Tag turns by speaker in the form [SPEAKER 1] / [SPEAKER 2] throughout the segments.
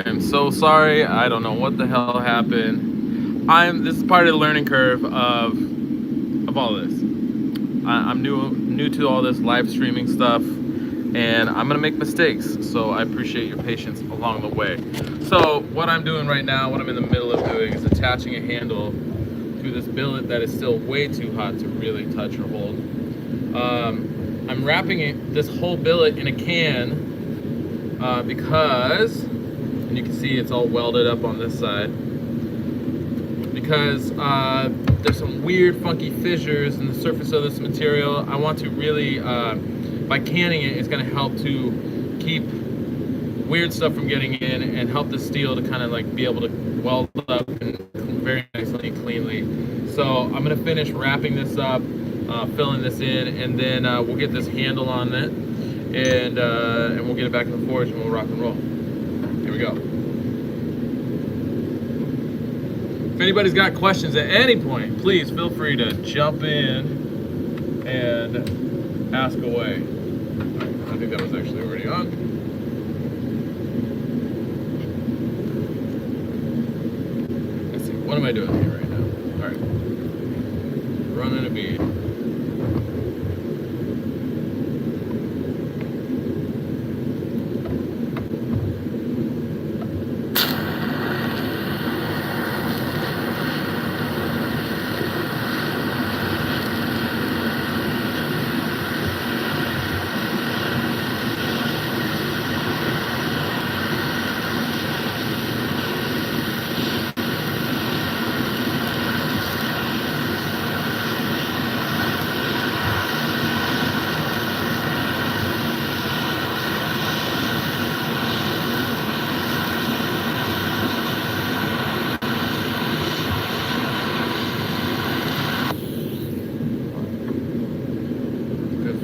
[SPEAKER 1] I am so sorry. I don't know what the hell happened. This is part of the learning curve of all this. I'm new to all this live streaming stuff, and I'm gonna make mistakes. So I appreciate your patience along the way. So what I'm doing right now, what I'm in the middle of doing, is attaching a handle to this billet that is still way too hot to really touch or hold. I'm wrapping this whole billet in a can because, and you can see it's all welded up on this side, because there's some weird funky fissures in the surface of this material. I want to really, by canning it, it's going to help to keep weird stuff from getting in and help the steel to kind of like be able to weld up and very nicely and cleanly. So I'm going to finish wrapping this up, filling this in, and then we'll get this handle on it, and we'll get it back in the forge and we'll rock and roll. Here we go. If anybody's got questions at any point, please feel free to jump in and ask away. I think that was actually already on. Let's see, what am I doing here right now? All right, running a bead.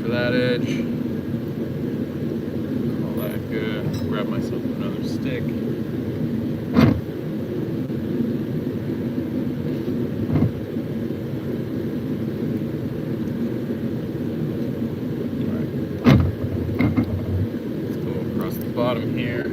[SPEAKER 1] That edge. All that good. Grab myself another stick. Alright. Let's go across the bottom here.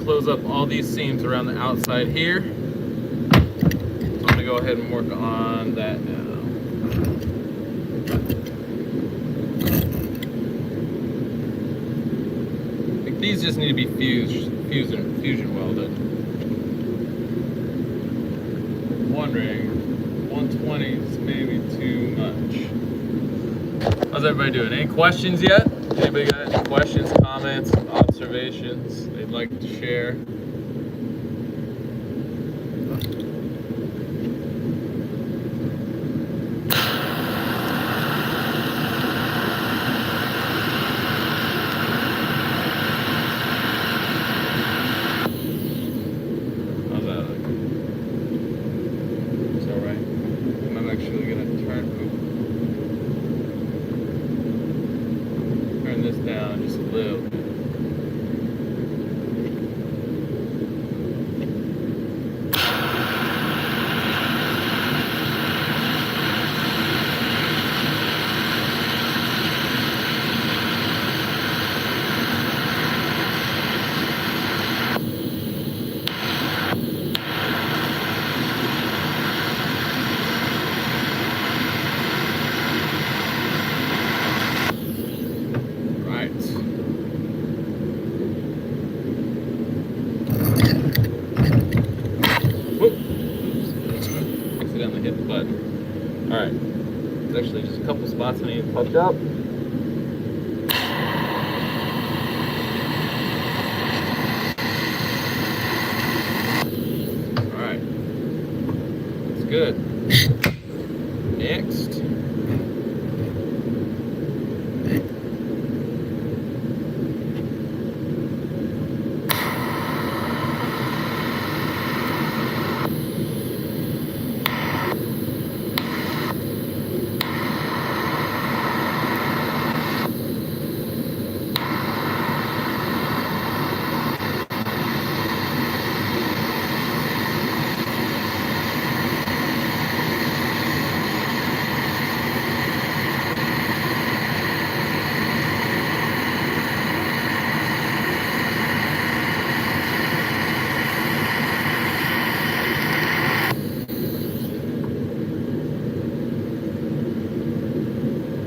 [SPEAKER 1] Close up all these seams around the outside here. I'm going to go ahead and work on that now. These just need to be fusion welded. Wondering, 120 is maybe too much. How's everybody doing? Any questions yet? Anybody got any questions, comments, observations they'd like to share? This down just a little bit. Accidentally hit the button. Alright. There's actually just a couple spots I need to touch up. Alright. That's good. Next.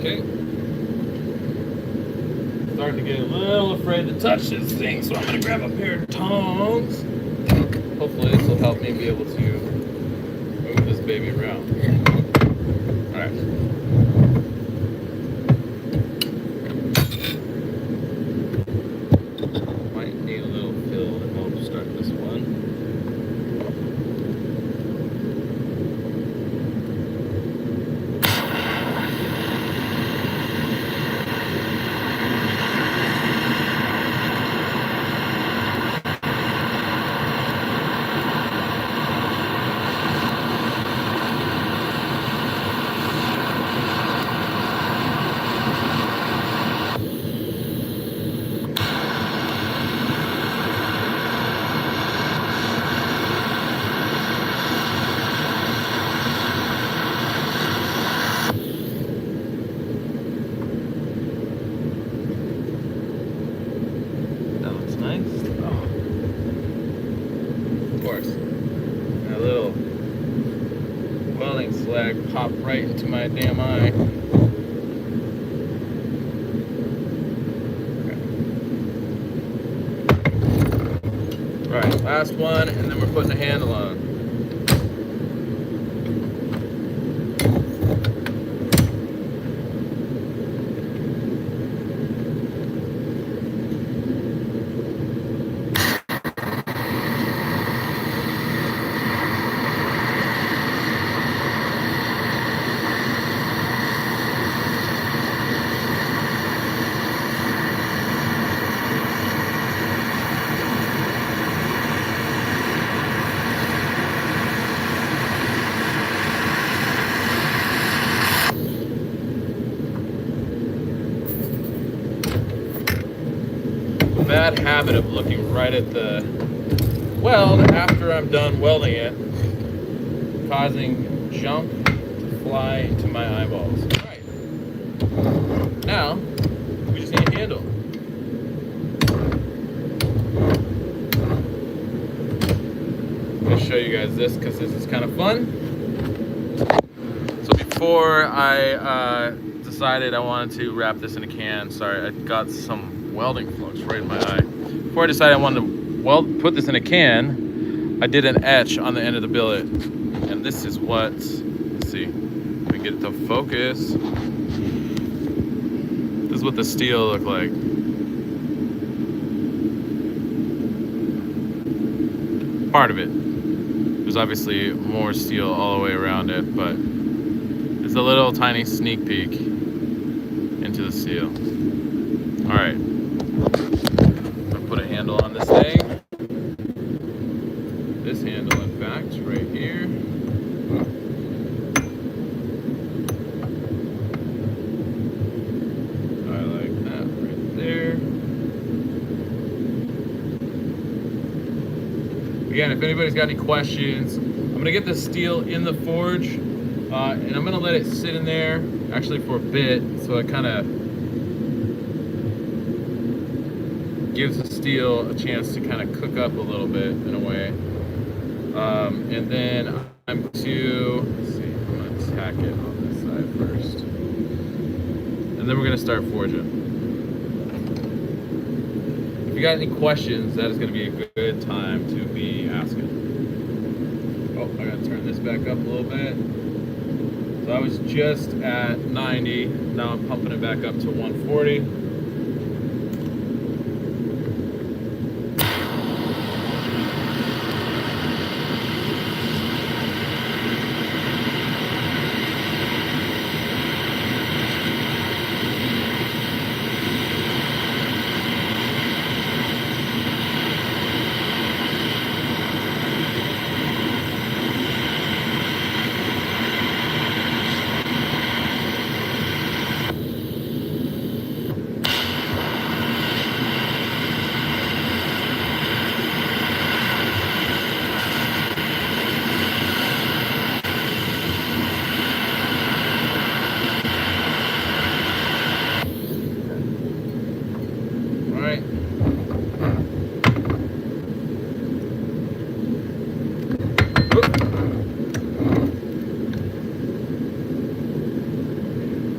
[SPEAKER 1] Okay. Starting to get a little afraid to touch this thing, so I'm going to grab a pair of tongs. Hopefully this will help me be able to move this baby around. Alright. Might need a little fill to help start this one. A little welding slag popped right into my damn eye. Okay. Alright, last one, and then we're putting a handle on. Bad habit of looking right at the weld after I'm done welding it, causing junk to fly into my eyeballs. Alright. Now, we just need a handle. I'm going to show you guys this because this is kind of fun. So before I decided I wanted to wrap this in a can, sorry, I got some welding flux right in my eye. Before I decided I wanted to put this in a can, I did an etch on the end of the billet. And this is what, let's see, if we can get it to focus. This is what the steel looked like. Part of it. There's obviously more steel all the way around it, but it's a little tiny sneak peek into the steel. All right, I'm gonna put a handle on this thing. This handle, in fact, right here. I like that right there. Again, if anybody's got any questions, I'm gonna get the steel in the forge, and I'm gonna let it sit in there actually for a bit, so it kind of gives the steel a chance to kind of cook up a little bit in a way. And then I'm going to, let's see, I'm going to tack it on this side first. And then we're going to start forging. If you got any questions, that is going to be a good time to be asking. Oh, I got to turn this back up a little bit. So I was just at 90, now I'm pumping it back up to 140.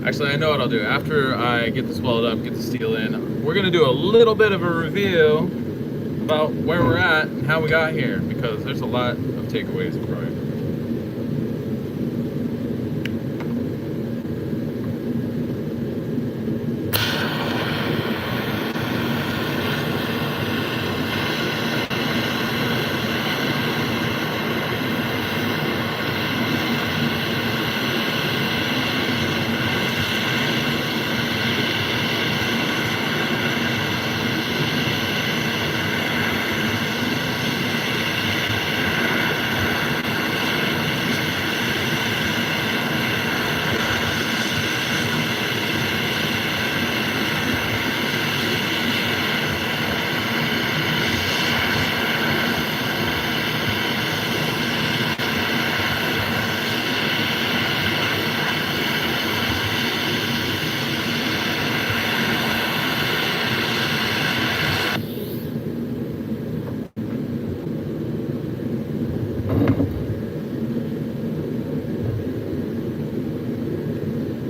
[SPEAKER 1] Actually, I know what I'll do. After I get this welded up, get the steel in, we're going to do a little bit of a review about where we're at and how we got here, because there's a lot of takeaways from it.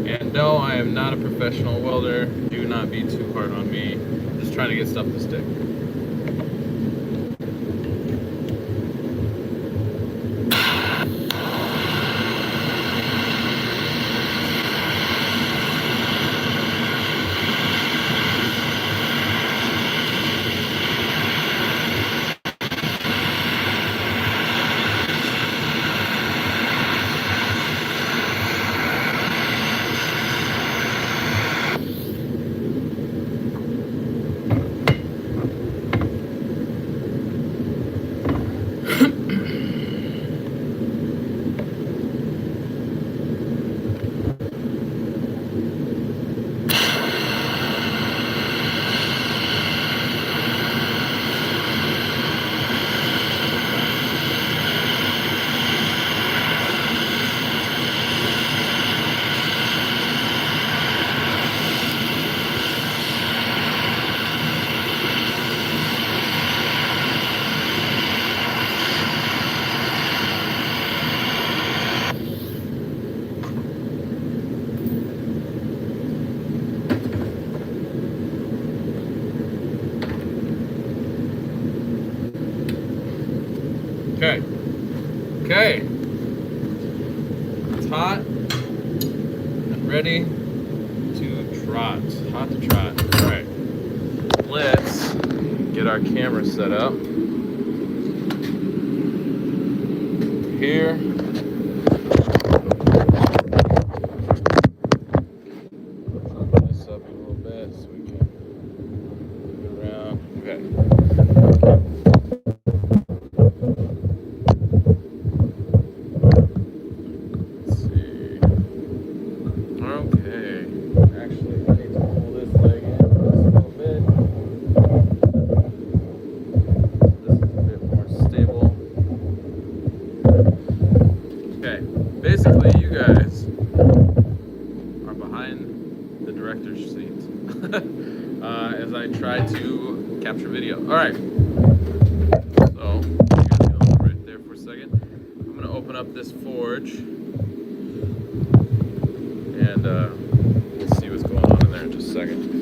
[SPEAKER 1] And no, I am not a professional welder. Do not be too hard on me. I'm just trying to get stuff to stick. Okay. Okay. It's hot and ready to trot. Hot to trot. All right. Let's get our camera set up. Here. Open this up a little bit so we can move it around. Okay. Let's see. Okay. Actually, I need to pull this leg in just a little bit. This is a bit more stable. Okay. Basically, you guys are behind the director's seat as I try to capture video. All right. So, you guys can hold right there for a second. I'm going to open up this forge and we'll see what's going on in there in just a second.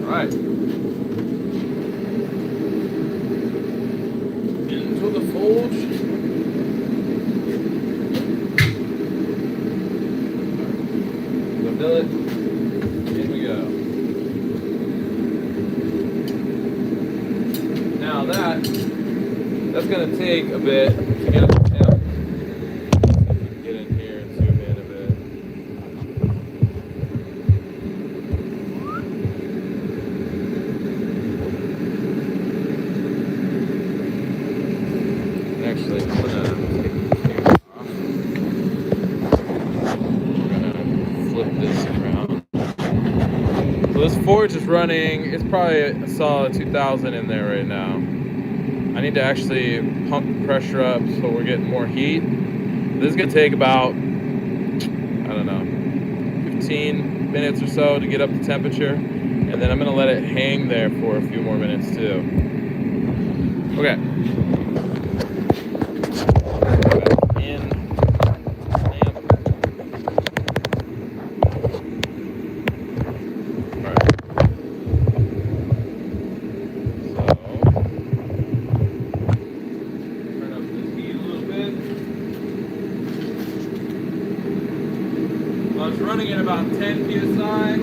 [SPEAKER 1] Alright. Into the forge. The billet. In we go. Now that's gonna take a bit to get up the tail. Get in here and zoom in a bit. Actually, I'm gonna take the camera off. We're gonna flip this around. So this forge is running, it's probably a solid 2,000 in there right now. I need to actually pump the pressure up so we're getting more heat. This is gonna take about, I don't know, 15 minutes or so to get up the temperature. And then I'm gonna let it hang there for a few more minutes too. Okay. I was running at about 10 psi.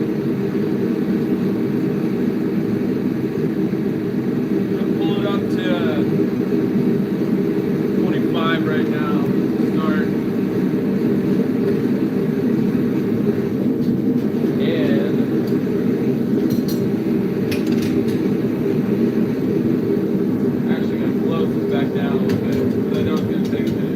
[SPEAKER 1] I'll pull it up to 25 right now. Start. And actually going to close this back down a little bit because I know it's going to take a minute.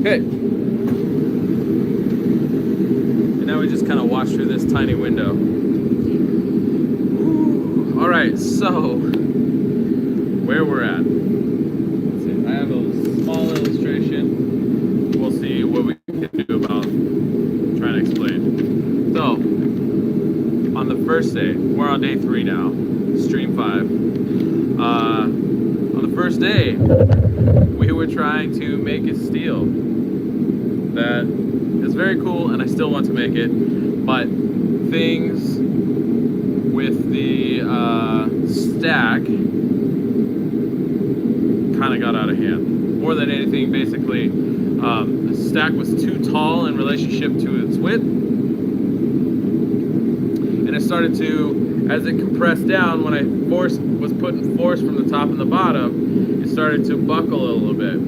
[SPEAKER 1] Okay. And now we just kind of watch through this tiny window. Ooh. All right, so where we're at. Let's see. I have a small illustration. We'll see what we can do about trying to explain. So, on the first day, we're on day 3 now, stream 5. On the first day, we were trying to make a steel that is very cool, and I still want to make it, but things with the stack kind of got out of hand. More than anything, basically, the stack was too tall in relationship to its width, and it started to, as it compressed down, when I was putting force from the top and the bottom, it started to buckle a little bit.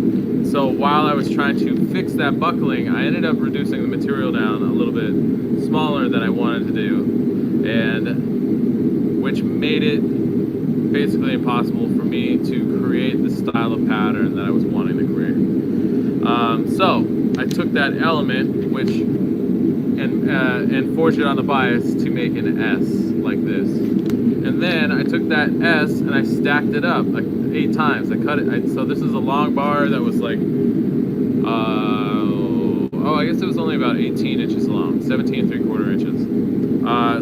[SPEAKER 1] So while I was trying to fix that buckling, I ended up reducing the material down a little bit smaller than I wanted to do, and which made it basically impossible for me to create the style of pattern that I was wanting to create. So I took that element, which and forged it on the bias to make an S like this. And then I took that S and I stacked it up like 8 times. I cut it. So this is a long bar that was like, I guess it was only about 18 inches long, 17 3/4 inches.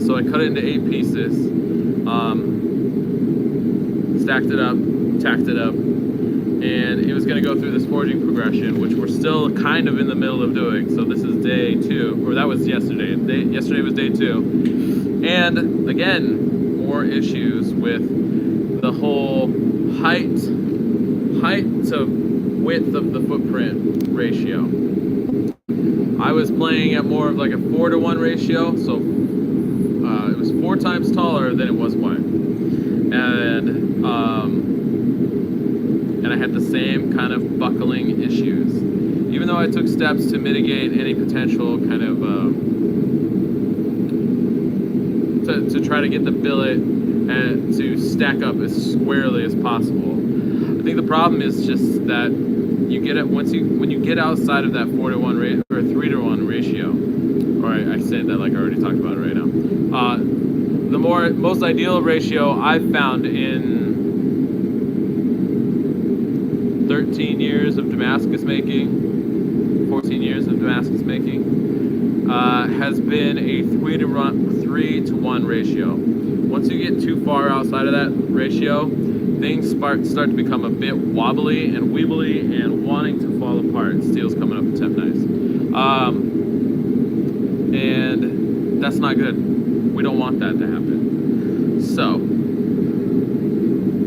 [SPEAKER 1] So I cut it into 8 pieces, stacked it up, tacked it up, and it was going to go through this forging progression, which we're still kind of in the middle of doing. So this is day 2, or that was yesterday. Yesterday was day 2. And again, more issues with the whole height to width of the footprint ratio. I was playing at more of like a 4-to-1 ratio, so it was 4 times taller than it was wide, and I had the same kind of buckling issues. Even though I took steps to mitigate any potential kind of to try to get the billet and to stack up as squarely as possible. I think the problem is just that you get it when you get outside of that 4-to-1 or 3-to-1 ratio, or I said that like I already talked about it right now. The most ideal ratio I've found in 13 years of Damascus making, 14 years of Damascus making, has been a 3-to-1 ratio. Once you get too far outside of that ratio, things start to become a bit wobbly and weebly and wanting to fall apart. Steel's coming up in 10 nice. And that's not good. We don't want that to happen. So,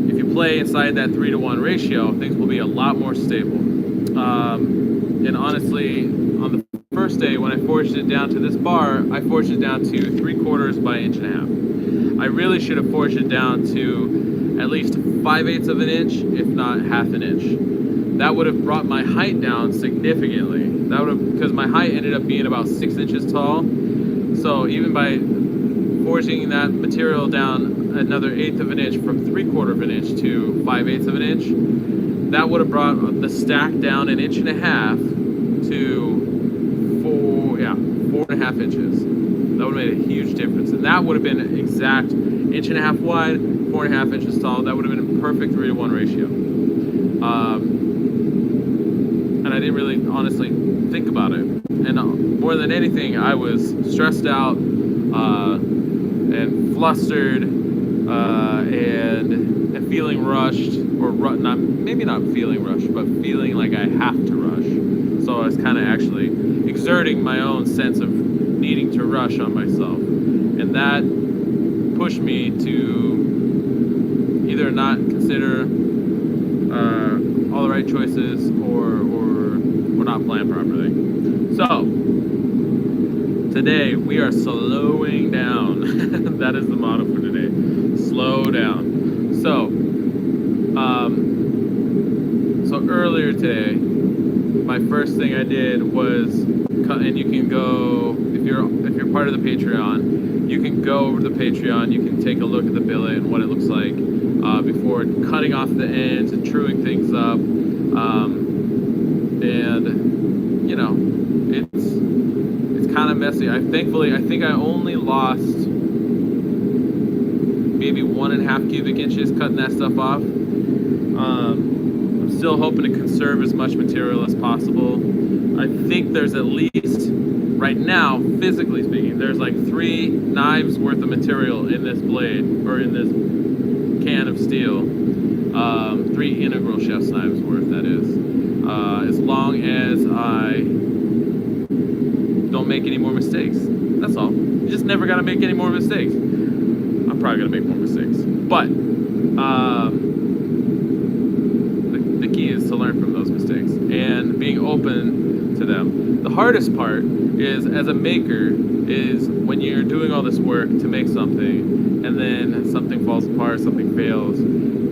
[SPEAKER 1] if you play inside that 3-to-1 ratio, things will be a lot more stable. And honestly, on the first day when I forged it down to this bar, I forged it down to 3/4 by 1.5 inches. I really should have forged it down to at least 5/8 of an inch, if not 1/2 inch. That would have brought my height down significantly. Because my height ended up being about 6 inches tall. So even by forging that material down another 1/8 of an inch from 3/4 of an inch to 5/8 of an inch, that would have brought the stack down 1.5 inches to 4.5 inches. That would have made a huge difference, and that would have been exact 1.5 inches wide, 4.5 inches tall. That would have been a perfect 3-to-1 ratio. And I didn't really honestly think about it. And more than anything, I was stressed out and flustered and feeling rushed, or maybe not feeling rushed, but feeling like I have to rush. So I was kind of actually exerting my own sense of needing to rush on myself, and that pushed me to either not consider all the right choices or not plan properly. So today we are slowing down. That is the motto for today. Slow down. So earlier today, my first thing I did was cut, and you can go, if you're part of the Patreon, you can go over to the Patreon, you can take a look at the billet and what it looks like before cutting off the ends and truing things up. And you know, it's kind of messy. I think I only lost maybe 1.5 cubic inches cutting that stuff off. I'm still hoping to conserve as much material as possible. I think there's at least, right now, physically speaking, there's like 3 knives worth of material in this blade, or in this can of steel. 3 integral chef's knives worth, that is. As long as I don't make any more mistakes. That's all. You just never gotta make any more mistakes. I'm probably gonna make more mistakes. But, the key is to learn from those mistakes and being open to them. The hardest part is, as a maker, is when you're doing all this work to make something and then something falls apart, something fails,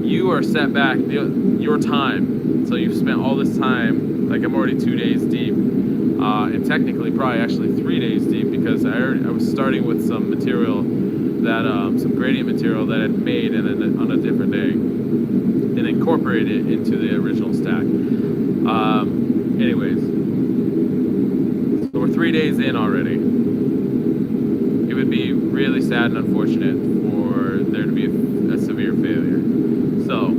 [SPEAKER 1] you are set back your time. So you've spent all this time, like I'm already 2 days deep, and technically probably actually 3 days deep, because I was starting with some material that, some gradient material that I had made on a different day and incorporated it into the original stack. Anyways, so we're 3 days in already. It would be really sad and unfortunate for there to be a severe failure. So,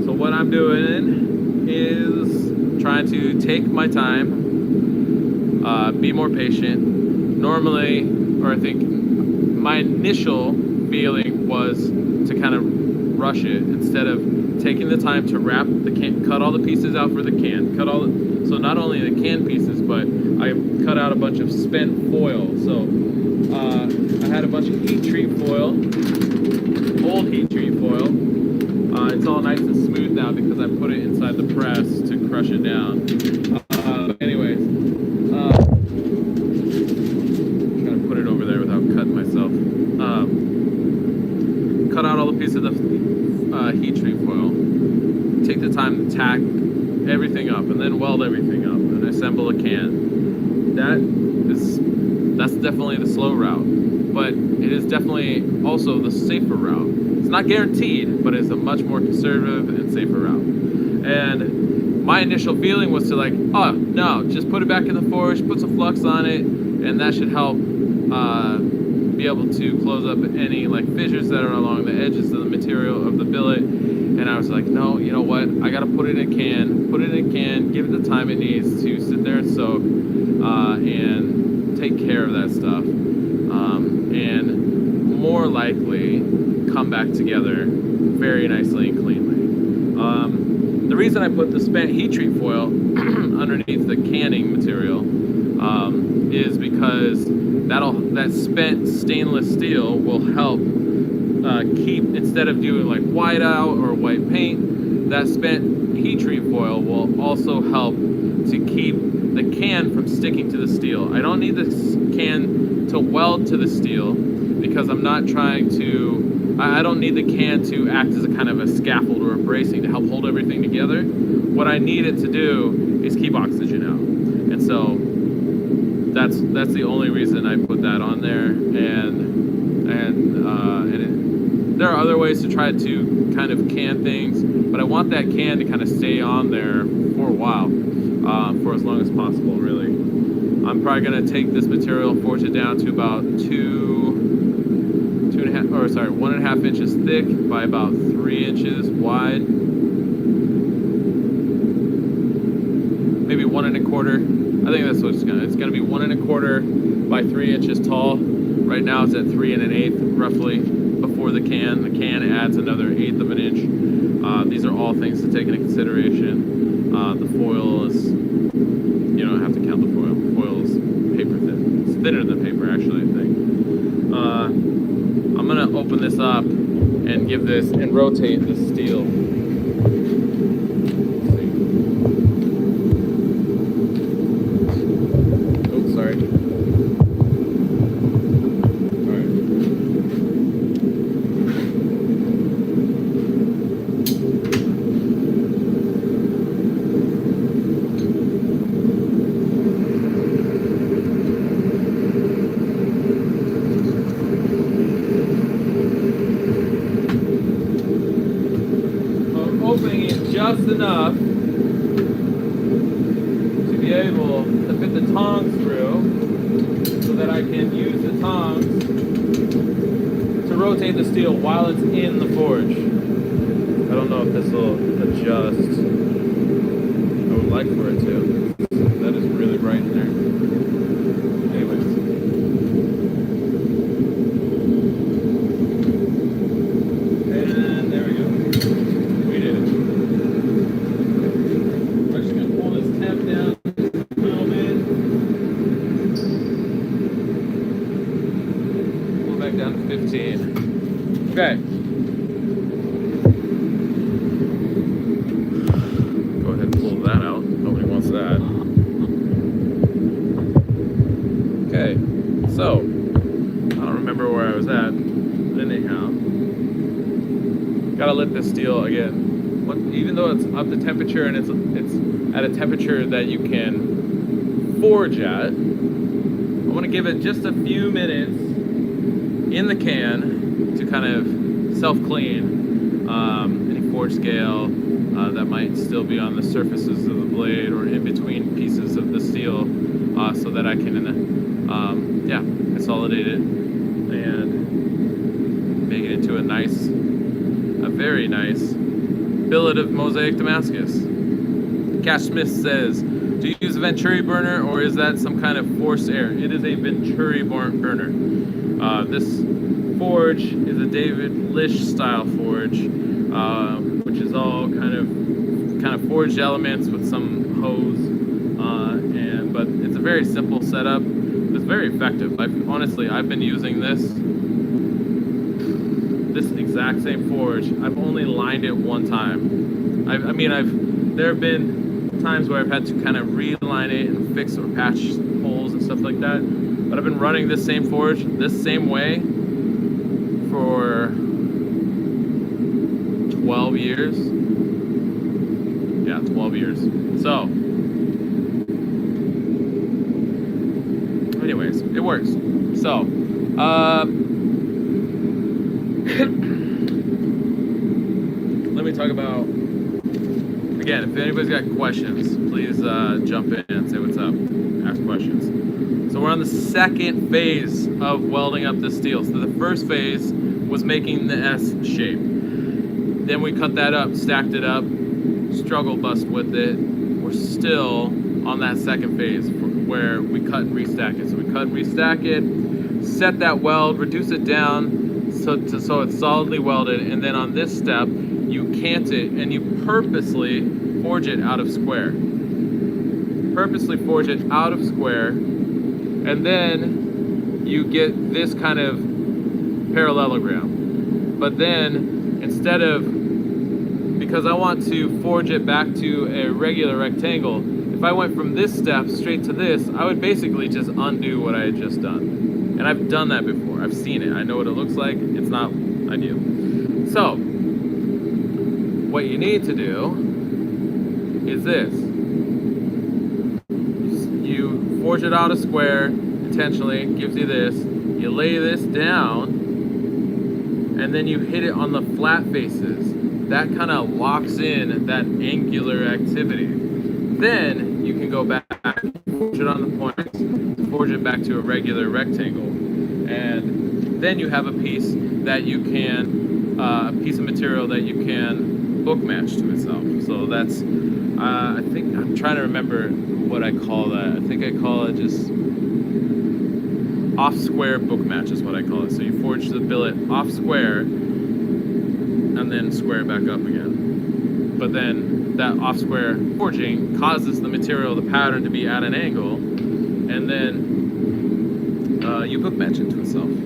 [SPEAKER 1] so what I'm doing is trying to take my time, be more patient. Normally, or I think my initial feeling was to kind of rush it instead of taking the time to wrap the can, cut all the pieces out for the can, so not only the can pieces, but I cut out a bunch of spent foil. So I had a bunch of heat treat foil, old heat treat foil. It's all nice and smooth now because I put it inside the press to crush it down. Anyways, trying to put it over there without cutting myself. Cut out all the pieces of the heat treat foil. Take the time to tack everything up and then weld everything up and assemble a can. That's definitely the slow route, but it is definitely also the safer route. It's not guaranteed, but it's a much more conservative and safer route. And my initial feeling was to like, oh no, just put it back in the forge, put some flux on it, and that should help be able to close up any like fissures that are along the edges of the material of the billet. And I was like, no, you know what? I gotta put it in a can, give it the time it needs to sit there and soak, and take care of that stuff, and more likely come back together very nicely and cleanly. The reason I put the spent heat treat foil underneath the canning material is because that spent stainless steel will help keep, instead of doing like white out or white paint, that spent heat treat foil will also help to keep the can from sticking to the steel. I don't need this can to weld to the steel because I'm not trying to, I don't need the can to act as a kind of a scaffold or a bracing to help hold everything together. What I need it to do is keep oxygen out. And so that's the only reason I put that on there. And there are other ways to try to kind of can things, but I want that can to kind of stay on there for a while, for as long as possible, really. I'm probably going to take this material, forge it down to about 1.5 inches thick by about 3 inches wide. Maybe 1.25. I think that's what it's going to be 1.25 by 3 inches tall. Right now it's at 3 1/8 roughly before the can. The can adds another 1/8 of an inch. These are all things to take into consideration. The foil is, you don't have to count the foil. The foil is paper thin. It's thinner than paper actually, I think. I'm gonna open this up and give this and rotate the steel. Oh, sorry. Opening it just enough to be able to fit the tongs through so that I can use the tongs to rotate the steel while it's in the forge. I don't know if this will adjust. I would like for it to. That is really bright in there. Anyways. And there we go. We did it. We're just going to pull this temp down a little bit. Pull it back down to 15. Okay. Go ahead and pull that out. Nobody wants that. Okay. So, I don't remember where I was at. Anyhow. Gotta let this steel again. Even though it's up to temperature and it's at a temperature that you can forge at, I want to give it just a few minutes in the can to kind of self-clean any forge scale, that might still be on the surfaces of the blade or in between pieces of the steel, so that I can consolidate it and make it into a very nice billet of mosaic Damascus. Cash Smith says, do you use a Venturi burner or is that some kind of forced air? It is a Venturi burner. This forge is a David Lish style forge, which is all kind of forged elements with some hose, but it's a very simple setup. It's very effective. I've been using this exact same forge. I've only lined it one time. There have been times where I've had to kind of reline it and fix or patch holes and stuff like that. But I've been running this same forge this same way for 12 years. Yeah, 12 years. So, anyways, it works. So, let me talk about, again, if anybody's got questions, please jump in and say what's up, ask questions. So we're on the second phase of welding up the steel. So the first phase was making the S shape. Then we cut that up, stacked it up, struggle bust with it. We're still on that second phase where we cut and restack it. So we cut and restack it, set that weld, reduce it down so it's solidly welded, and then on this step, you cant it and you purposely forge it out of square. Purposely forge it out of square, and then you get this kind of parallelogram. But then, because I want to forge it back to a regular rectangle, if I went from this step straight to this, I would basically just undo what I had just done. And I've done that before. I've seen it. I know what it looks like. It's not ideal. So, what you need to do is this. You forge it out a square intentionally, gives you this. You lay this down, and then you hit it on the flat faces. That kind of locks in that angular activity. Then you can go back, forge it on the points, forge it back to a regular rectangle, and then you have a piece that you can, a piece of material that you can book match to itself. So that's, I think, I'm trying to remember what I call that. I think I call it just off square book match is what I call it. So you forge the billet off square and then square it back up again. But then that off square forging causes the material, the pattern, to be at an angle, and then you book match it to itself. I'm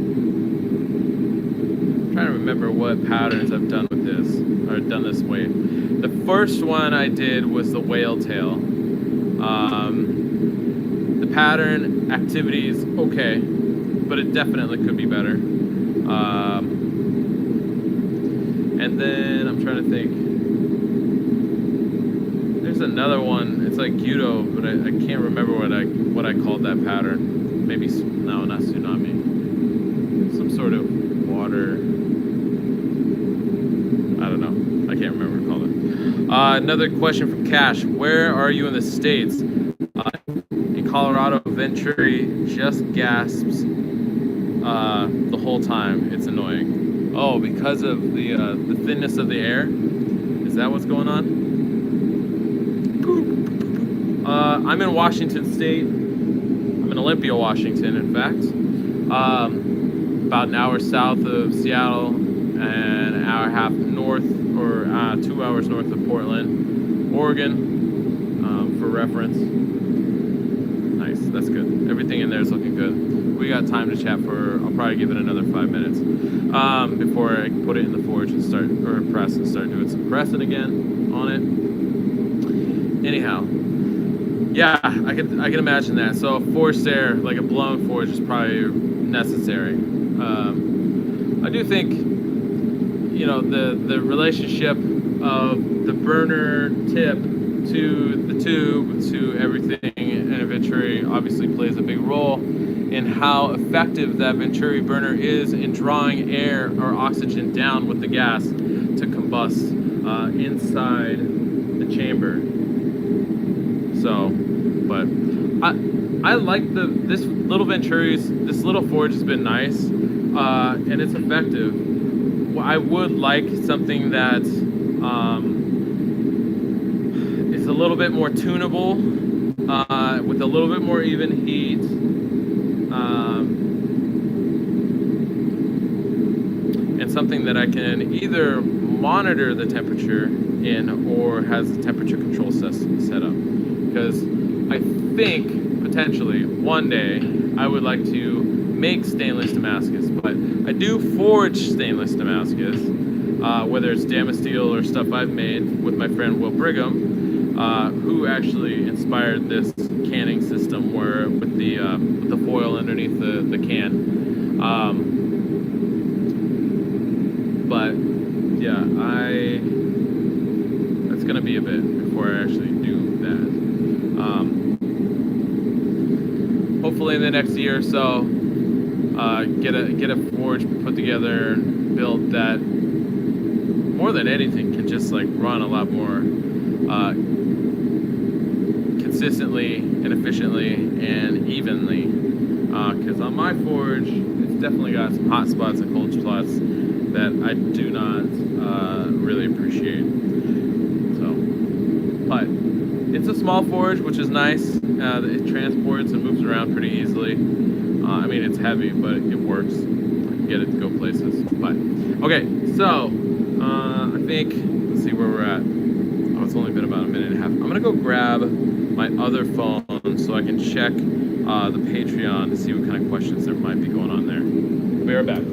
[SPEAKER 1] trying to remember what patterns I've done with this, or done this way. The first one I did was the whale tail. The pattern activity is okay, but it definitely could be better. And then I'm trying to think. There's another one. It's like Gyudo, but I can't remember what I called that pattern. Maybe no, not tsunami. Some sort of water. I don't know. I can't remember what to call it. Another question from Cash. Where are you in the States? In Colorado, Venturi just gasps the whole time. It's annoying. Oh, because of the thinness of the air? Is that what's going on? I'm in Washington State. I'm in Olympia, Washington, in fact. About an hour south of Seattle and an hour and a half north, or 2 hours north of Portland, Oregon, for reference. Nice, that's good. Everything in there is looking good. We got time to chat for, I'll probably give it another 5 minutes before I put it in the forge and start, or press and start doing some pressing again on it. Anyhow, yeah, I can imagine that. So forced air, like a blown forge, is probably necessary. I do think, you know, the relationship of the burner tip to the tube to everything in a Venturi obviously plays a big role in how effective that Venturi burner is in drawing air or oxygen down with the gas to combust inside chamber. So, but I like this little Venturi's, this little forge has been nice, and it's effective. I would like something that is a little bit more tunable, with a little bit more even heat. And something that I can either monitor the temperature in or has a temperature control set up. Because I think potentially one day I would like to make stainless Damascus, but I do forge stainless Damascus, whether it's Damasteel or stuff I've made with my friend Will Brigham, who actually inspired this canning system where with the foil underneath the can. But yeah, that's gonna be a bit before I actually do that. Hopefully in the next year or so, get a forge put together and build that more than anything can just like run a lot more consistently and efficiently and evenly. Because on my forge, it's definitely got some hot spots and cold spots that I do not really appreciate. So, but it's a small forge, which is nice. It transports and moves around pretty easily. I mean, it's heavy, but it works. I can get it to go places. But okay, so I think let's see where we're at. Oh, it's only been about a minute and a half. I'm gonna go grab my other phone so I can check the Patreon to see what kind of questions there might be going on there. We'll be right back.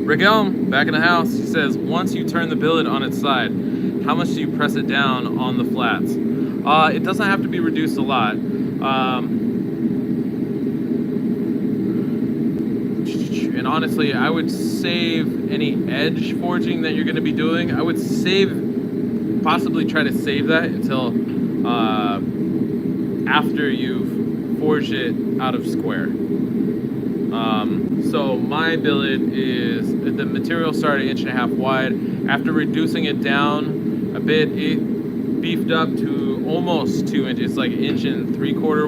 [SPEAKER 1] Rigelm, back in the house, he says, once you turn the billet on its side, how much do you press it down on the flats? It doesn't have to be reduced a lot. And honestly, I would save any edge forging that you're going to be doing. I would possibly try to save that until after you've forged it out of square. So my billet is, the material started 1.5 inches wide. After reducing it down a bit, it beefed up to almost 2 inches, like 1.75 inches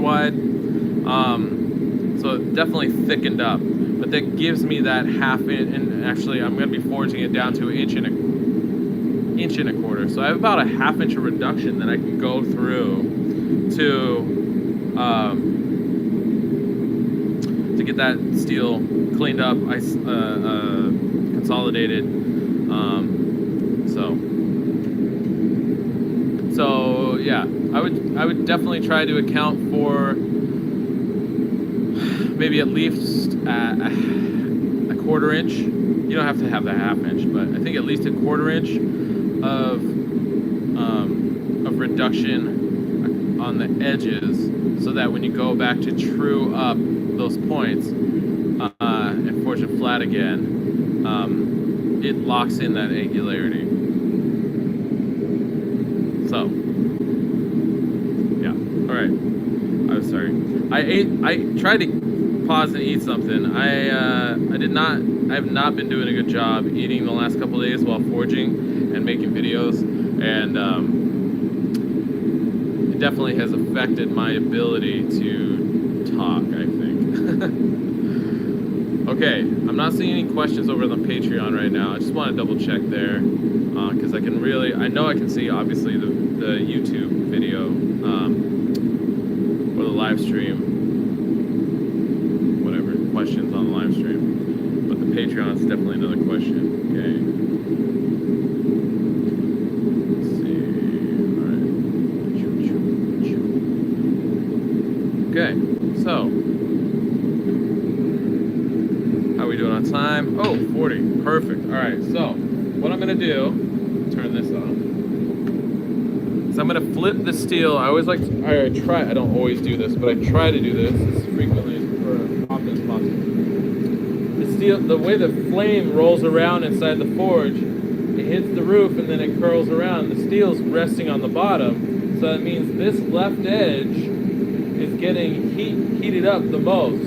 [SPEAKER 1] wide. So it definitely thickened up, but that gives me that 1/2 inch, and actually I'm going to be forging it down to 1.25 inches. So I have about a 1/2 inch of reduction that I can go through to get that steel cleaned up, consolidated. So yeah, I would definitely try to account for maybe at least a 1/4 inch. You don't have to have the 1/2 inch, but I think at least a 1/4 inch of reduction on the edges, so that when you go back to true up those points and forge it flat again, it locks in that angularity. So yeah, all right. I'm sorry. I tried to pause and eat something. I have not been doing a good job eating the last couple of days while forging and making videos, and it definitely has affected my ability to talk, I think. Okay, I'm not seeing any questions over on the Patreon right now. I just want to double check there, because I know I can see obviously the YouTube video or the live stream, whatever, questions on the live stream, but the Patreon is definitely another question. Okay. Let's see. All right. Okay. So, how are we doing on time? Oh, 40. Perfect. All right. So, what I'm going to do, turn this off. So I'm going to flip the steel. I always like to, I don't always do this, but I try to do this as frequently or often as possible. The steel, the way the flame rolls around inside the forge, it hits the roof and then it curls around. The steel's resting on the bottom, so that means this left edge is getting heated up the most.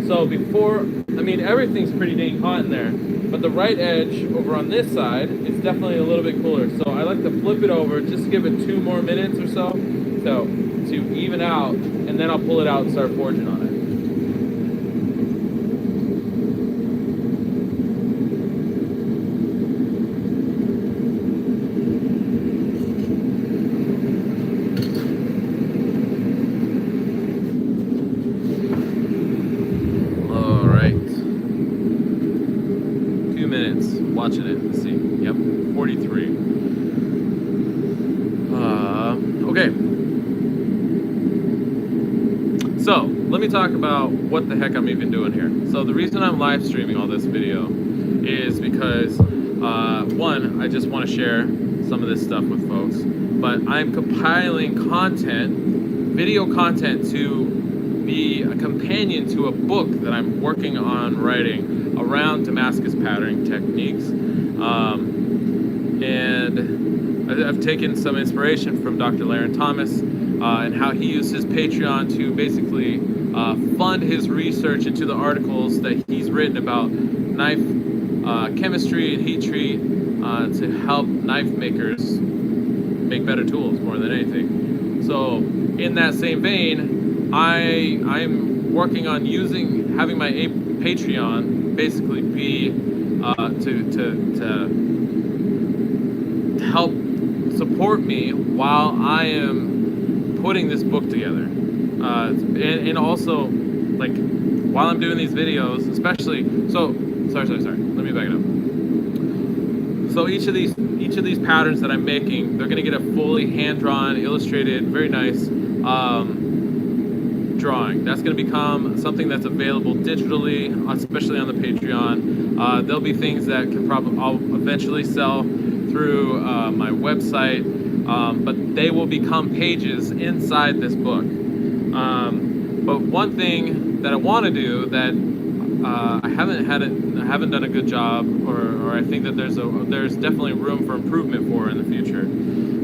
[SPEAKER 1] So before, I mean, everything's pretty dang hot in there, but the right edge over on this side is definitely a little bit cooler. So I like to flip it over, just give it 2 more minutes or so, to even out, and then I'll pull it out and start forging on it. Watching it. Let's see. Yep, 43. Okay. So, let me talk about what the heck I'm even doing here. So, the reason I'm live streaming all this video is because, one, I just want to share some of this stuff with folks, but I'm compiling content, video content, to be a companion to a book that I'm working on writing around Damascus patterning techniques, and I've taken some inspiration from Dr. Larry Thomas and how he used his Patreon to basically fund his research into the articles that he's written about knife chemistry and heat treat to help knife makers make better tools more than anything. So in that same vein, I'm working on having my Patreon basically be to help support me while I am putting this book together, and also, like, while I'm doing these videos, especially. So sorry. Let me back it up. So each of these patterns that I'm making, they're going to get a fully hand-drawn, illustrated, very nice drawing. That's going to become something that's available digitally, especially on the Patreon. There'll be things that I'll eventually sell through my website, but they will become pages inside this book. But one thing that I want to do that I haven't done a good job, or I think that there's definitely room for improvement for in the future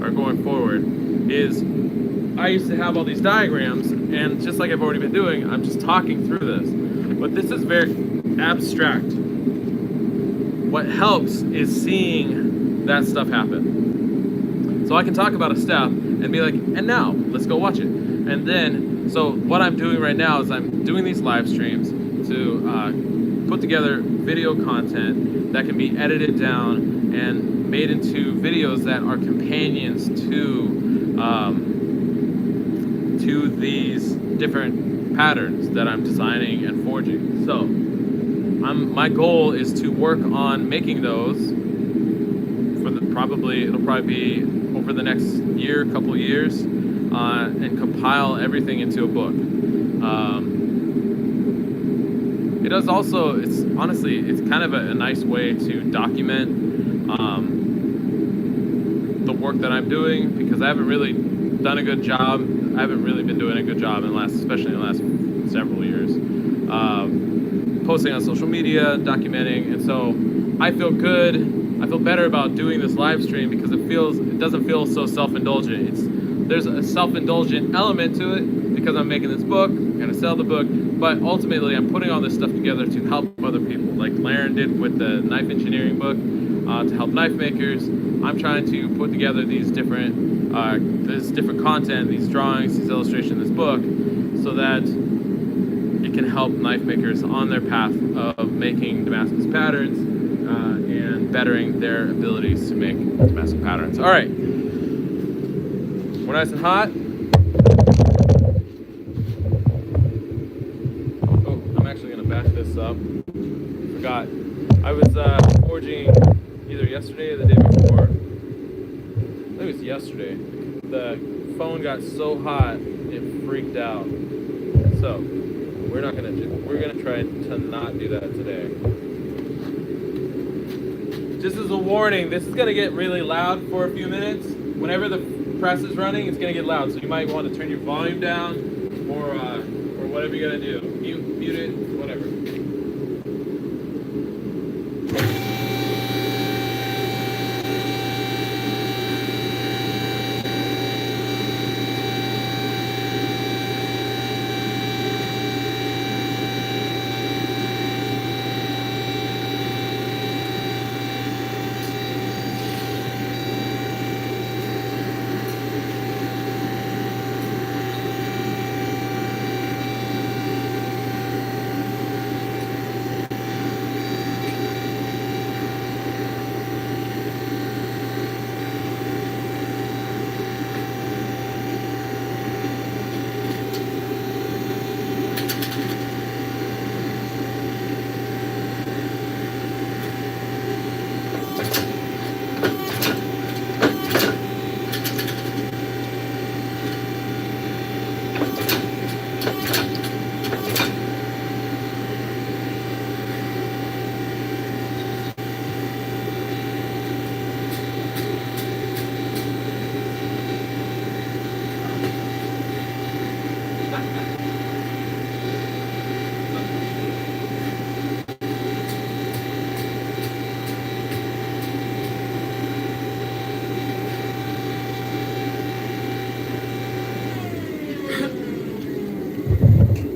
[SPEAKER 1] or going forward, is I used to have all these diagrams, and just like I've already been doing, I'm just talking through this. But this is very abstract. What helps is seeing that stuff happen. So I can talk about a step and be like, and now, let's go watch it. And then, so what I'm doing right now is I'm doing these live streams to put together video content that can be edited down and made into videos that are companions to these different patterns that I'm designing and forging. So my goal is to work on making those for it'll probably be over the next year, couple years, and compile everything into a book. It does also, it's kind of a nice way to document the work that I'm doing, because I haven't really done a good job. I haven't really been doing a good job especially in the last several years, posting on social media, documenting, and so I feel good. I feel better about doing this live stream because it doesn't feel so self-indulgent. There's a self-indulgent element to it because I'm making this book, I'm gonna sell the book, but ultimately I'm putting all this stuff together to help other people, like Laren did with the knife engineering book, to help knife makers. I'm trying to put together these different content, these drawings, these illustrations, this book, so that it can help knife makers on their path of making Damascus patterns and bettering their abilities to make Damascus patterns. All right, we're nice and hot. Oh, I'm actually gonna back this up. Forgot. I was forging either yesterday or the day before. I think it was yesterday. The phone got so hot it freaked out. So we're gonna try to not do that today. Just as a warning, this is gonna get really loud for a few minutes. Whenever the press is running, it's gonna get loud, so you might want to turn your volume down, or whatever you gotta do. Mute it, whatever.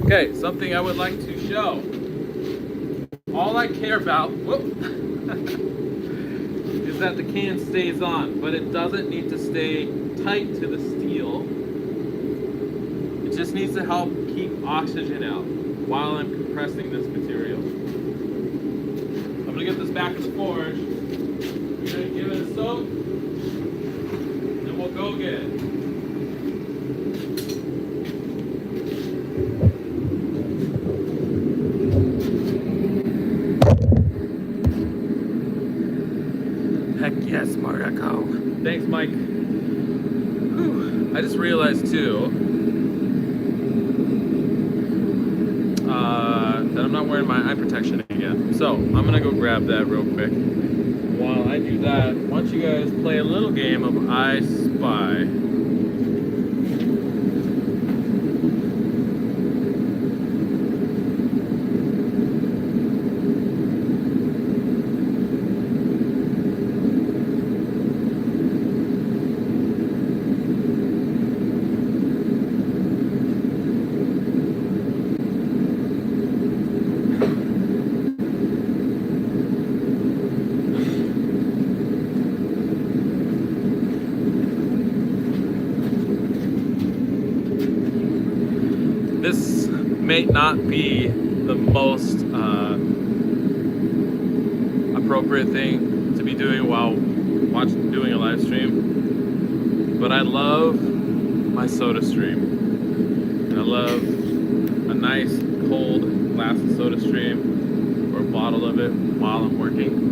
[SPEAKER 1] Okay, something I would like to show. All I care about, is that the can stays on, but it doesn't need to stay tight to the steel. It just needs to help keep oxygen out while I'm compressing this material. I'm gonna get this back to the forge. I'm gonna give it a soak, and we'll go get it. Heck yes, Marco. Thanks, Mike. Whew. I just realized too that I'm not wearing my eye protection again. So I'm gonna go grab that real quick. While I do that, why don't you guys play a little game of I Spy? This may not be the most appropriate thing to be doing while doing a live stream, but I love my soda stream, and I love a nice cold glass of soda stream or a bottle of it while I'm working.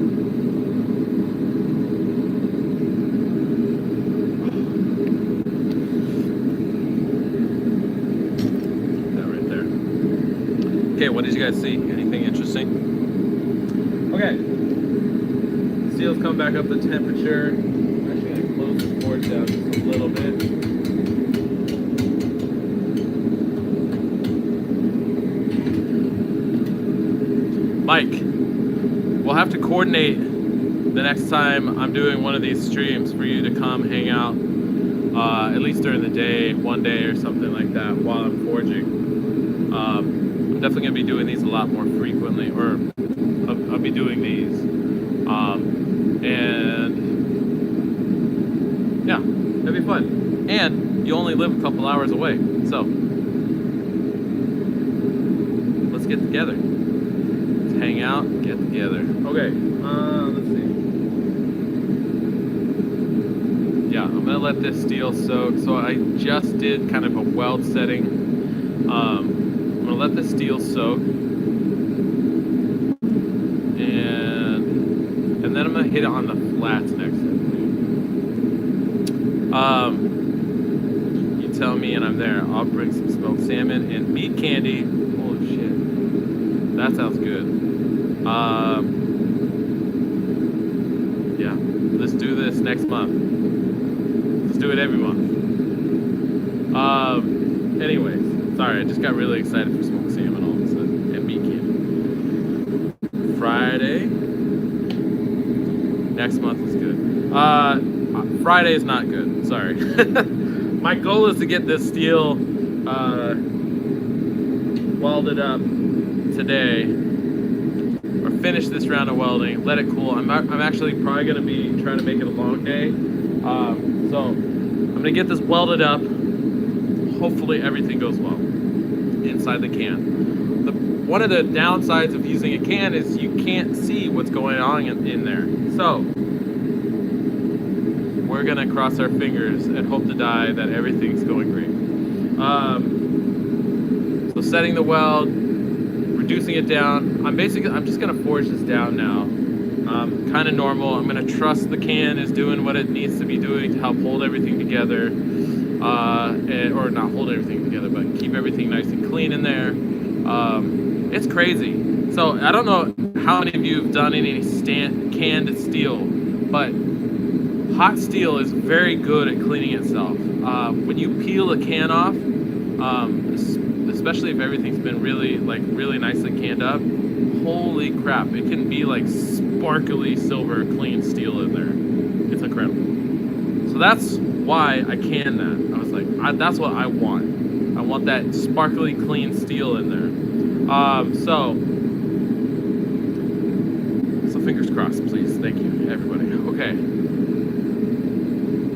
[SPEAKER 1] Okay, what did you guys see? Anything interesting? Okay. Steel's come back up to temperature. I'm actually going to close this board down just a little bit. Mike, we'll have to coordinate the next time I'm doing one of these streams for you to come hang out, at least during the day, one day or something like that while I'm forging. I'm definitely going to be doing these a lot more frequently, or I'll be doing these. And yeah, that'd be fun. And you only live a couple hours away, so let's get together. Let's hang out, get together. Okay, let's see. Yeah, I'm going to let this steel soak. So I just did kind of a weld setting. I'm gonna let the steel soak, and then I'm gonna hit it on the flats next to it. You tell me and I'm there. I'll bring some smoked salmon and meat candy. Holy shit. That sounds good. Yeah, let's do this next month. Let's do it every month. Anyways, sorry, I just got really excited for smoked salmon all of a sudden, and meat candy. Friday. Next month is good. Friday is not good. Sorry. My goal is to get this steel welded up today, or finish this round of welding, let it cool. I'm actually probably going to be trying to make it a long day. So I'm going to get this welded up. Hopefully everything goes well inside the can. One of the downsides of using a can is you can't see what's going on in there. So we're going to cross our fingers and hope to die that everything's going great. So setting the weld, reducing it down. I'm just going to forge this down now. Kind of normal. I'm going to trust the can is doing what it needs to be doing to help hold everything together. Or not hold everything together, but keep everything nice and clean in there. It's crazy. So I don't know how many of you have done any canned steel, but hot steel is very good at cleaning itself. When you peel a can off, especially if everything's been really nicely canned up, holy crap, it can be like sparkly silver clean steel in there. It's incredible. So that's why I can that. I was like, that's what I want. I want that sparkly clean steel in there. So fingers crossed, please. Thank you, everybody. Okay.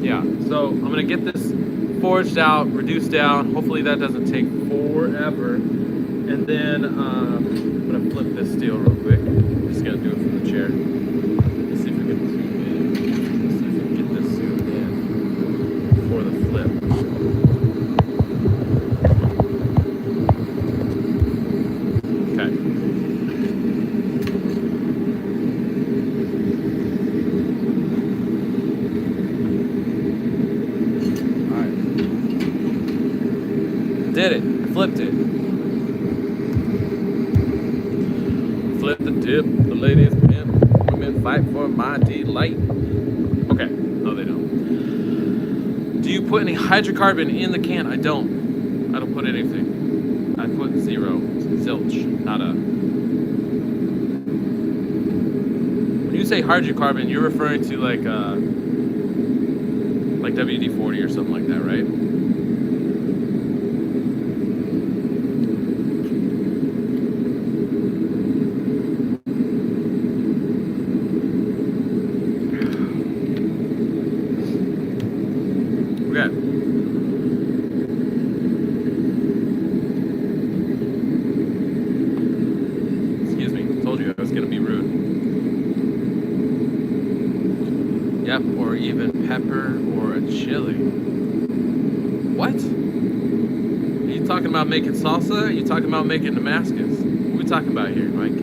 [SPEAKER 1] Yeah, so I'm gonna get this forged out, reduced down. Hopefully that doesn't take forever. And then I'm gonna flip this steel real quick. I'm just gonna do it from the chair. Let's see if we can zoom in. Let's see if we can get this zoomed in for the flip. Okay. Alright. Did it. I flipped it. Flip the tip, the ladies pimp, women fight for my delight. Okay, no they don't. Do you put any hydrocarbon in the can? I don't put anything. I put zero, zilch, nada. When you say hydrocarbon, you're referring to like WD-40 or something like that, right? Excuse me, told you I was gonna be rude. Yep, or even pepper or a chili. What? Are you talking about making salsa? Are you talking about making Damascus? What are we talking about here, Mike?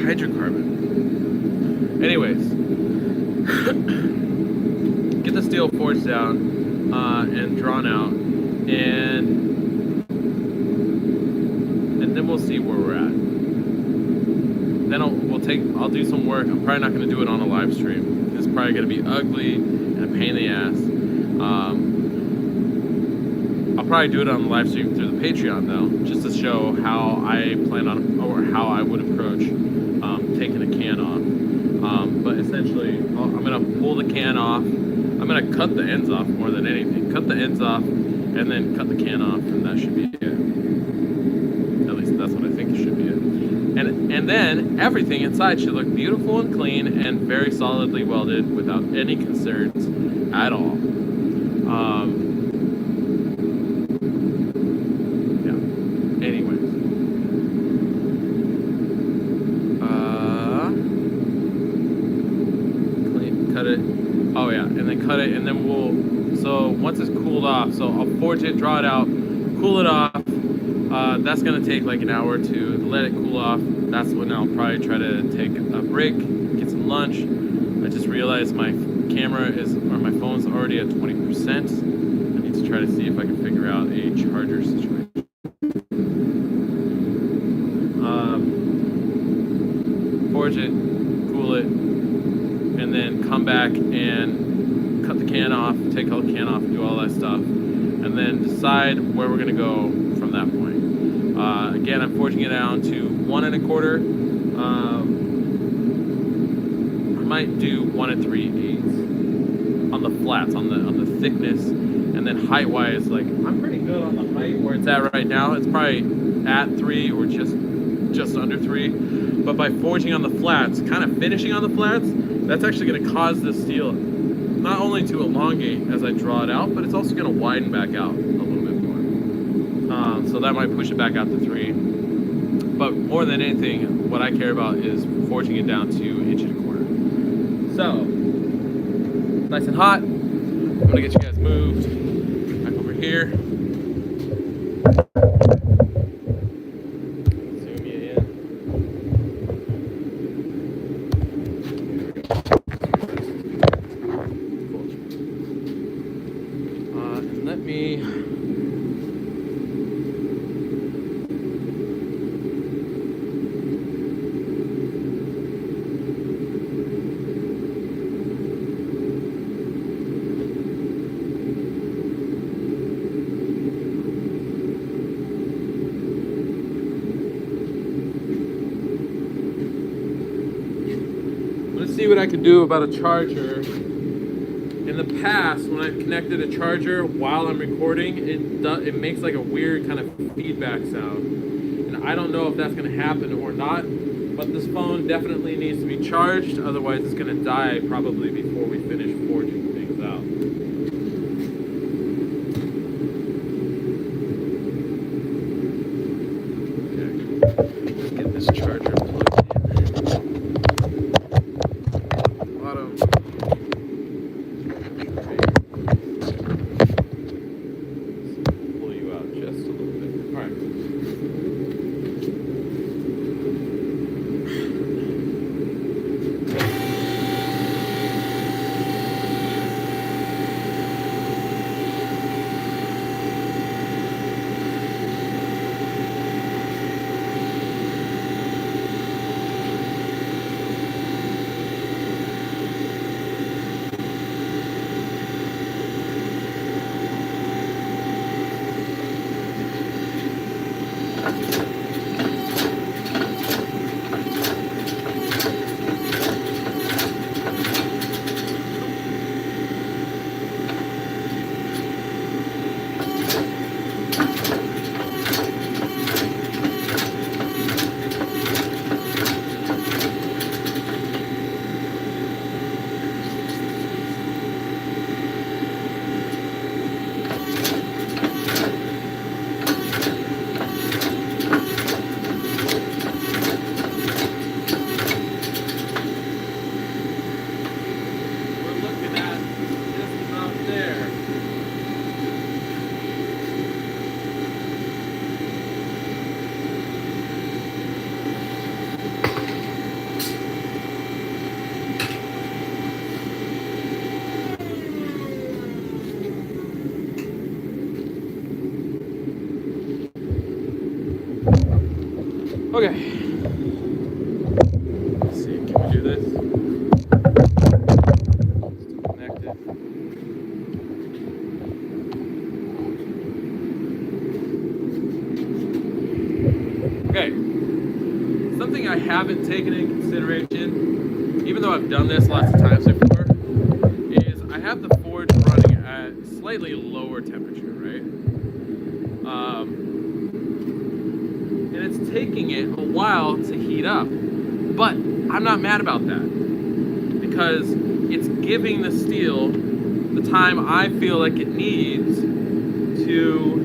[SPEAKER 1] Hydrocarbon. Anyways, get the steel forged down and drawn out, and then we'll see where we're at. Then I'll do some work. I'm probably not going to do it on a live stream. It's probably going to be ugly and a pain in the ass. I'll probably do it on the live stream through the Patreon though, just to show how I plan on, or how I would approach taking a can off. But essentially, I'm going to pull the can off. I'm going to cut the ends off more than anything. Cut the ends off, and then cut the can off, and that should be it. At least that's what I think it should be it. And then everything inside should look beautiful and clean and very solidly welded without any concerns at all. Yeah. Anyways. Cut it. Oh yeah, and then cut it, and then so once it's cooled off, so I'll forge it, draw it out, cool it off. That's gonna take like an hour or two to let it cool off. That's when I'll probably try to take a break, get some lunch. I just realized my camera my phone's already at 20%. I need to try to see if I can figure out a charger situation. Forge it, cool it, and then come back and cut the can off, take all the can off, do all that stuff, and then decide where we're gonna go from that point. Again, I'm forging it down to 1 1/4. I might do 1 3/8 on the flats, on the thickness, and then height-wise, like I'm pretty good on the height where it's at right now. It's probably at 3 or just under 3. But by forging on the flats, kind of finishing on the flats, that's actually going to cause the steel not only to elongate as I draw it out, but it's also going to widen back out a little bit more. So that might push it back out to 3. But more than anything, what I care about is forging it down to 1 1/4 inches. So, nice and hot. I'm going to get you guys moved back over here. See what I can do about a charger. In the past, when I've connected a charger while I'm recording, it makes like a weird kind of feedback sound, and I don't know if that's going to happen or not, but this phone definitely needs to be charged, otherwise it's going to die probably before we finish forging things out. Okay, let's get this charger plugged in. Pull you out just a little bit. All right. Okay. Let's see, can we do this? Still connected. Okay. Something I haven't taken into consideration, even though I've done this lots of times before, is I have the forge running at slightly lower temperature, right? And it's taking it a while to heat up. But I'm not mad about that, because it's giving the steel the time I feel like it needs to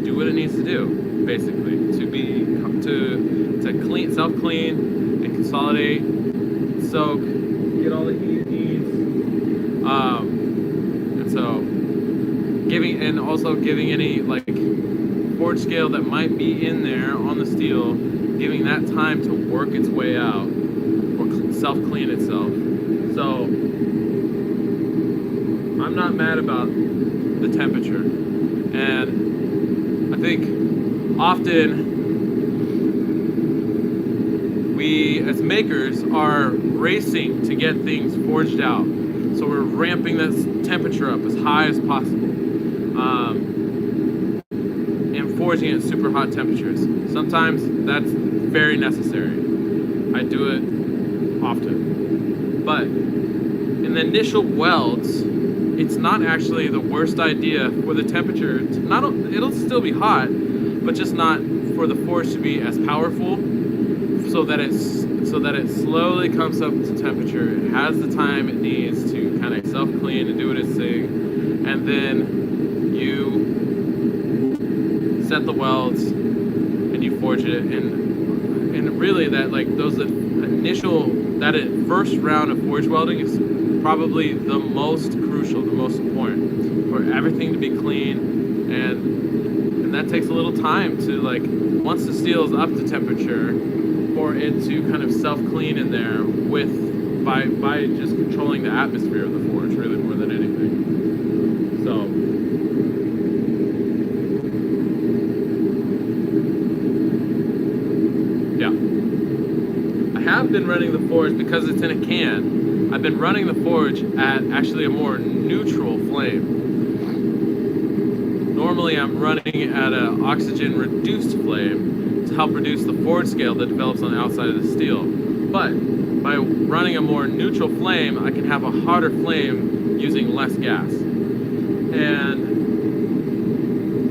[SPEAKER 1] do what it needs to do, basically, to clean, self-clean and consolidate, soak, get all the heat it needs, and so giving any like forge scale that might be in there on the steel, giving that time to work its way out or self-clean itself. So I'm not mad about the temperature. And I think often we as makers are racing to get things forged out. So we're ramping that temperature up as high as possible. And forging at super hot temperatures. Sometimes that's very necessary. I do it often. But in the initial welds, it's not actually the worst idea for the temperature to it'll still be hot, but just not for the forge to be as powerful, so that it slowly comes up to temperature. It has the time it needs to kind of self-clean and do its thing, and then you set the welds and you forge it, and really that first round of forge welding is probably the most crucial, the most important, for everything to be clean, and that takes a little time to, like, once the steel is up to temperature, for it to kind of self-clean in there by just controlling the atmosphere of the forge, really, more than anything. So yeah, I have been running the forge because it's in a can. I've been running the forge at actually a more neutral flame. Normally I'm running at an oxygen reduced flame to help reduce the forge scale that develops on the outside of the steel. But by running a more neutral flame, I can have a hotter flame using less gas. And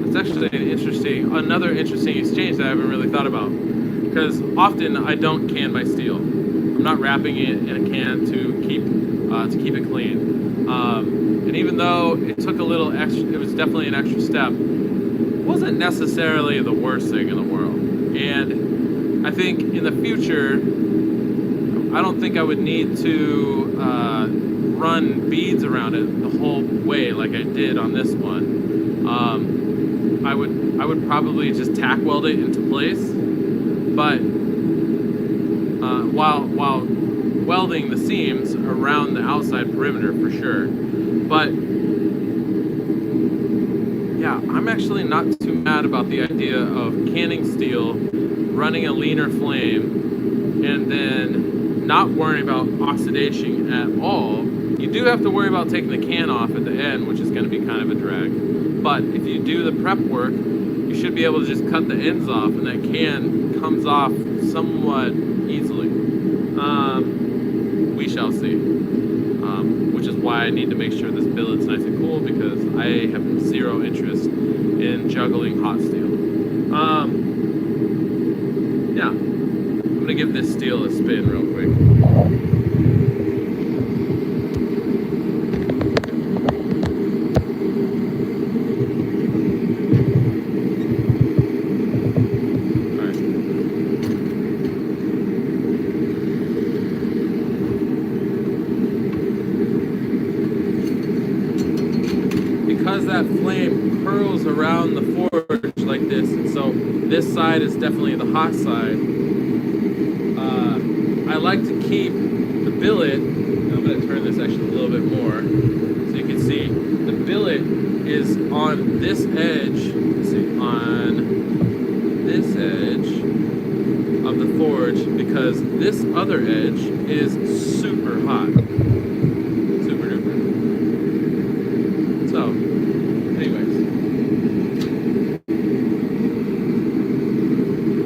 [SPEAKER 1] that's actually another interesting exchange that I haven't really thought about. Because often I don't can my steel. I'm not wrapping it in a can to keep it clean. And even though it took a little extra, it was definitely an extra step, it wasn't necessarily the worst thing in the world. And I think in the future, I don't think I would need to run beads around it the whole way like I did on this one. I would probably just tack weld it into place, but while welding the seams around the outside perimeter for sure. But yeah, I'm actually not too mad about the idea of canning steel, running a leaner flame, and then not worrying about oxidation at all. You do have to worry about taking the can off at the end, which is going to be kind of a drag. But if you do the prep work, you should be able to just cut the ends off, and that can comes off somewhat easily. We shall see. Which is why I need to make sure this billet's nice and cool, because I have zero interest in juggling hot steel. Yeah, I'm gonna give this steel a spin real quick. Because that flame curls around the forge like this, and so this side is definitely the hot side. I like to keep the billet. I'm going to turn this actually a little bit more so you can see. The billet is on this edge. Let's see, on this edge of the forge, because this other edge is super hot. Super duper. So, anyways,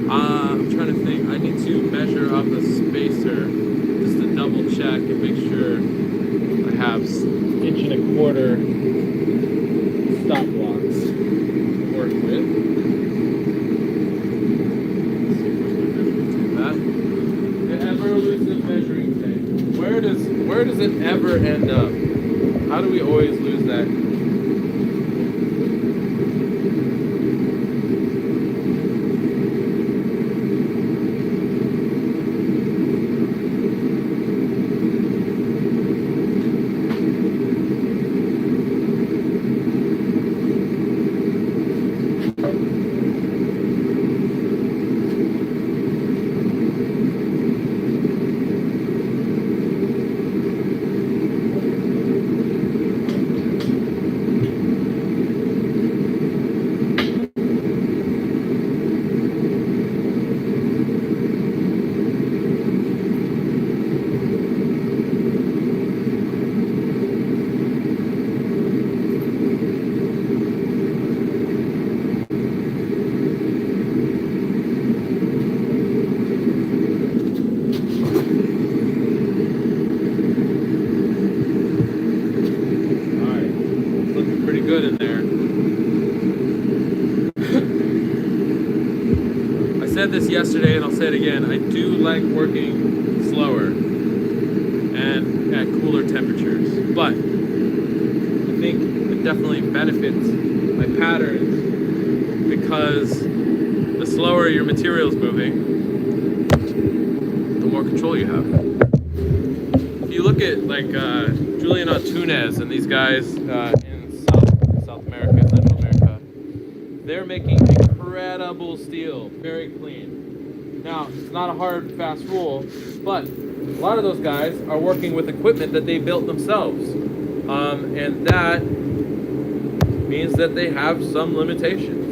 [SPEAKER 1] I'm trying to think. I need to measure up the spacer just to double check and make sure I have 1.25 inch stop blocks to work with. Let's see, where's my measuring tape at? The ever elusive measuring tape. Where does it ever good in there. I said this yesterday and I'll say it again. I do like working slower and at cooler temperatures, but I think it definitely benefits my patterns because the slower your material's moving, the more control you have. If you look at like Julian Antunes and these guys in South America, Central America, they're making incredible steel, very clean. Now, it's not a hard, fast rule, but a lot of those guys are working with equipment that they built themselves. And that means that they have some limitations.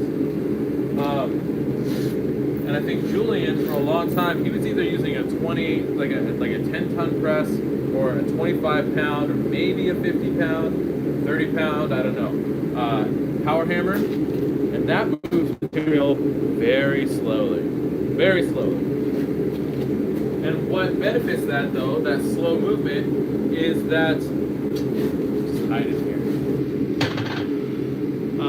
[SPEAKER 1] And I think Julian, for a long time, he was either using a 10-ton press, or a 25-pound, or maybe a 50-pound, 30-pound, I don't know, power hammer, and that moves material very slowly, very slowly. And what benefits that, though, that slow movement, is that, just hide it here.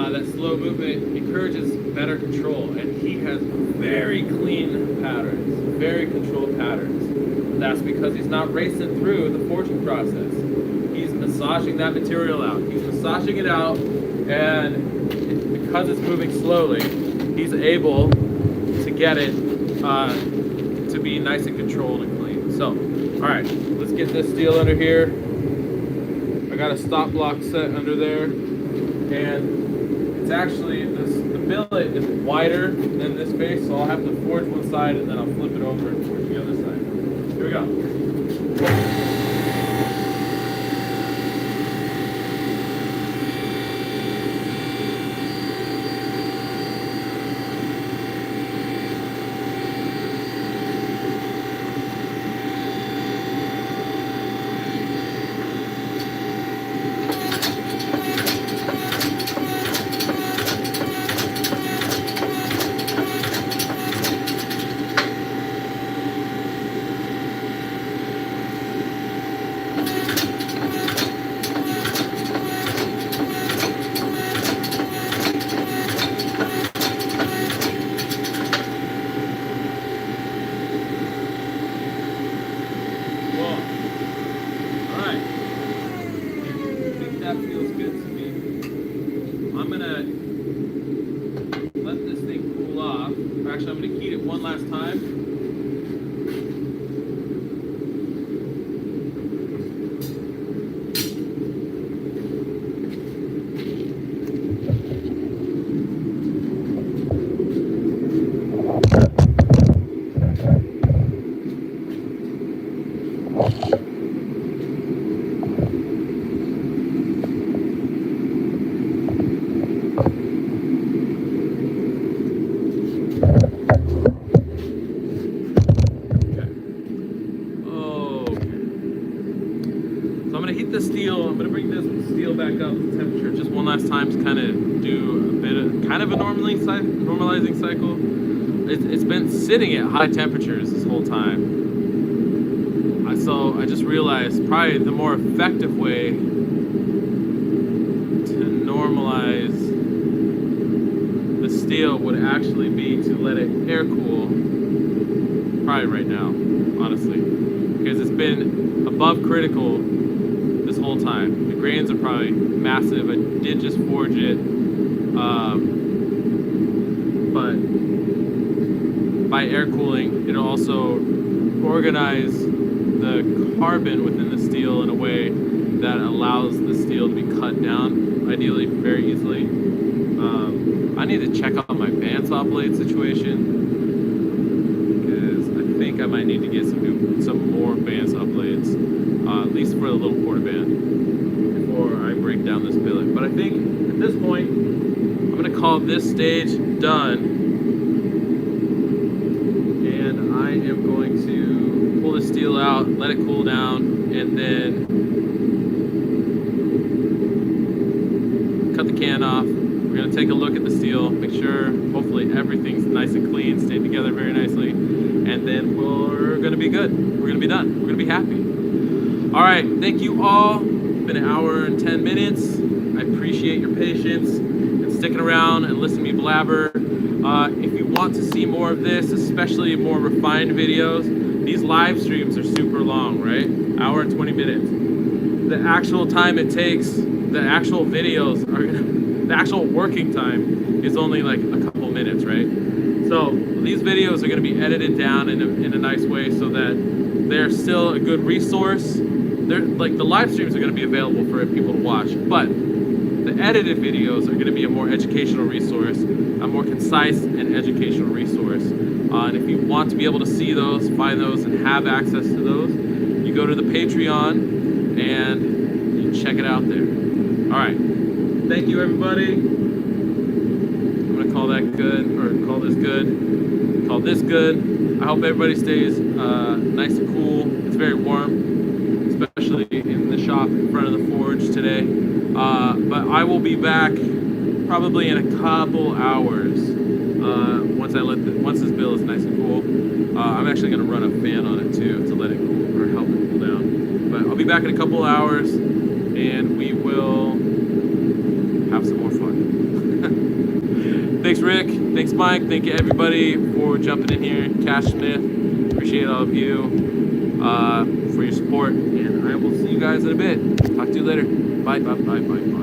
[SPEAKER 1] That slow movement encourages better control, and he has very clean patterns, very controlled patterns. That's because he's not racing through the forging process. He's massaging that material out. He's massaging it out, and because it's moving slowly, he's able to get it to be nice and controlled and clean. So, all right, let's get this steel under here. I got a stop block set under there, and it's actually, the billet is wider than this face, so I'll have to forge one side and then I'll flip it over and forge the other side. Here we go. Actually, I'm going to heat it one last time. The steel, I'm going to bring this steel back up to temperature just one last time to kind of do a bit of kind of a normalizing cycle. It's been sitting at high temperatures this whole time. So I just realized probably the more effective way to normalize the steel would actually be to let it air cool probably right now, honestly, because it's been above critical this whole time. The grains are probably massive. I did just forge it, but by air cooling, it'll also organize the carbon within the steel in a way that allows the steel to be cut down, ideally very easily. I need to check out my bandsaw blade situation, because I think I might need to get some more bandsaw blades. At least for the little quarter band, before I break down this billet. But I think at this point, I'm going to call this stage done, and I am going to pull the steel out, let it cool down, and then cut the can off. We're going to take a look at the steel, make sure hopefully everything's nice and clean, stayed together very nicely, and then we're going to be good. We're going to be done. We're going to be happy. All right, thank you all. It's been an hour and 10 minutes. I appreciate appreciate your patience and sticking around and listening to me blabber. If you want to see more of this, especially more refined videos, these live streams are super long, right? Hour and 20 minutes. The actual time it takes, the actual videos are the actual working time is only like a couple minutes, right? So these videos are going to be edited down in a nice way so that they're still a good resource. They're like, the live streams are going to be available for people to watch, but the edited videos are going to be a more educational resource, a more concise and educational resource. And if you want to be able to see those, find those, and have access to those, you go to the Patreon and you check it out there. All right. Thank you, everybody. I'm going to call that good, or call this good. Call this good. I hope everybody stays nice and cool. It's very warm, especially in the shop in front of the forge today. But I will be back probably in a couple hours once this bill is nice and cool. I'm actually going to run a fan on it too to let it cool, or help it cool down. But I'll be back in a couple hours, and we will have some more fun. Thanks, Rick. Thanks, Mike. Thank you, everybody, for jumping in here. Cash Smith, appreciate all of you for your support, and I will see you guys in a bit. Talk to you later. Bye, bye, bye, bye, bye.